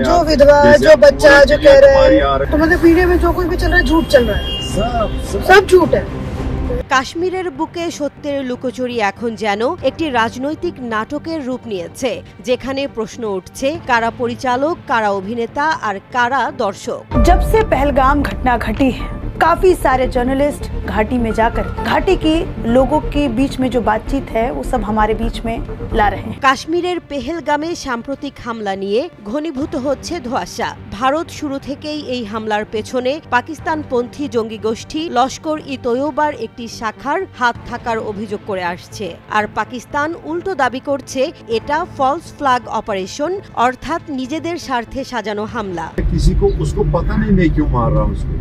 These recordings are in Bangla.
जो विधवा, जो बच्चा, जो कह रहे हैं तो मतलब मीडिया में जो कुछ भी चल रहा है झूठ चल रहा है, सब झूठ है। কাশ্মীরের বুকে সত্যের লুকোচুরি এখন যেন একটি রাজনৈতিক নাটকের রূপ নিয়েছে, যেখানে প্রশ্ন উঠছে কারা পরিচালক, কারা অভিনেতা আর কারা দর্শক। जब से पहलगाम घटना घटी है, काफी सारे जर्नलिस्ट घाटी में जाकर घाटी की लोगों के बीच में जो बातचीत है वो सब हमारे बीच में ला रहे हैं। কাশ্মীরের পেহেলগামে সাম্প্রতিক হামলা নিয়ে ঘনীভূত হচ্ছে ধোঁয়াশা। ভারত শুরু থেকেই এই হামলার পেছনে পাকিস্তানপন্থী জঙ্গি গোষ্ঠী লস্কর ই তৈয়বার একটি শাখার হাত থাকার অভিযোগ করে আসছে, আর পাকিস্তান উল্টো দাবি করছে এটা ফলস ফ্ল্যাগ অপারেশন, অর্থাৎ নিজেদের স্বার্থে সাজানো হামলা। किसी को उसको पता नहीं मैं क्यों मार रहा हूँ उसको,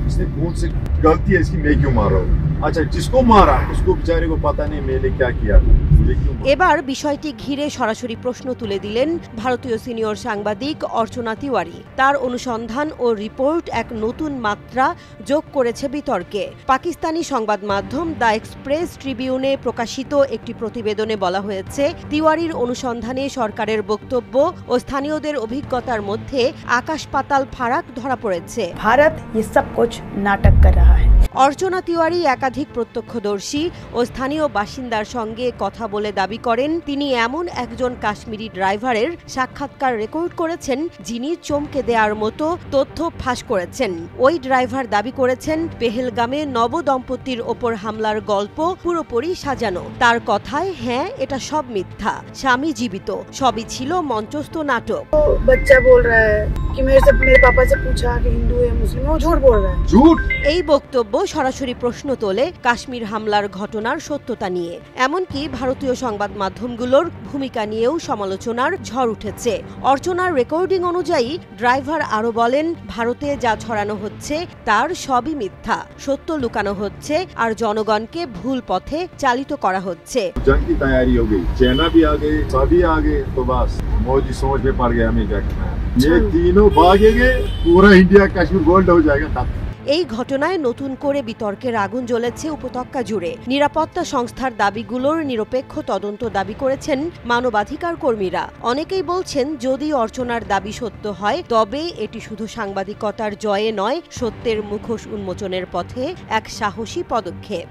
इसने कौन सी गलती है इसकी, मैं क्यों मार रहा हूँ। अच्छा, जिसको मारा उसको बेचारे को पता नहीं मैंने क्या किया, मुझे क्यों। এবার বিষয়টি ঘিরে সরাসরি প্রশ্ন তুলে দিলেন ভারতীয় সিনিয়র সাংবাদিক অর্চনা তিওয়ারি। তার অনুসন্ধান ও রিপোর্ট এক নতুন মাত্রা যোগ করেছে বিতর্কে। পাকিস্তানি সংবাদ মাধ্যম দ্য এক্সপ্রেস ট্রিবিউনে প্রকাশিত একটি প্রতিবেদনে বলা হয়েছে, তিওয়ারির অনুসন্ধানে সরকারের বক্তব্য ও স্থানীয়দের অভিজ্ঞতার মধ্যে আকাশ পাতাল ফারাক ধরা পড়েছে। भारत ये सब कुछ नाटक कर रहा है। অর্চনা তিওয়ারি একাধিক প্রত্যক্ষদর্শী ও স্থানীয় বাসিন্দার সঙ্গে কথা বলে দাবি করেন তিনি এমন একজন কাশ্মীরি ড্রাইভারের সাক্ষাৎকার রেকর্ড করেছেন যিনি চমকে দেওয়ার মতো তথ্য ফাঁস করেছেন। ওই ড্রাইভার দাবি করেছেন পেহেলগামে নবদম্পতির ওপর হামলার গল্প পুরোপুরি সাজানো। তার কথায় হ্যাঁ, এটা সব মিথ্যা, স্বামী জীবিত, সবই ছিল মঞ্চস্থ নাটক। बच्चा बोल रहा है कि मेरे पापा से पूछा कि हिंदू है मुस्लिम है, वो झूठ बोल रहा है। झूठ। এই বক্তব্য সরাসরি প্রশ্ন তোলে কাশ্মীর হামলার ঘটনার সত্যতা নিয়ে। এমনকি ভারতীয় সংবাদ মাধ্যমগুলোর ভূমিকা নিয়েও সমালোচনার ঝড় উঠেছে। অর্চনার রেকর্ডিং অনুযায়ী ড্রাইভার আরও বলেন, ভারতে যা ছড়ানো হচ্ছে তার সবই মিথ্যা, সত্য লুকানো হচ্ছে আর জনগণকে ভুল পথে চালিত করা হচ্ছে। जंग की तैयारी हो गई, चाइना भी आ गए, सभी आ गए, तो बस मोदी सोच में पड़ गया हमें क्या करना है। ये तीनों भागेंगे, पूरा इंडिया कश्मीर गोल्ड हो जाएगा। এই ঘটনায় নতুন করে বিতর্কের আগুন জ্বলেছে উপত্যকা জুড়ে। নিরাপত্তা সংস্থার দাবিগুলোর নিরপেক্ষ তদন্ত দাবি করেছেন মানবাধিকার কর্মীরা। অনেকেই বলছেন যদি অর্চনার দাবি সত্য হয় তবে এটি শুধু সাংবাদিকতার জয়ে নয়, সত্যের মুখোশ উন্মোচনের পথে এক সাহসী পদক্ষেপ।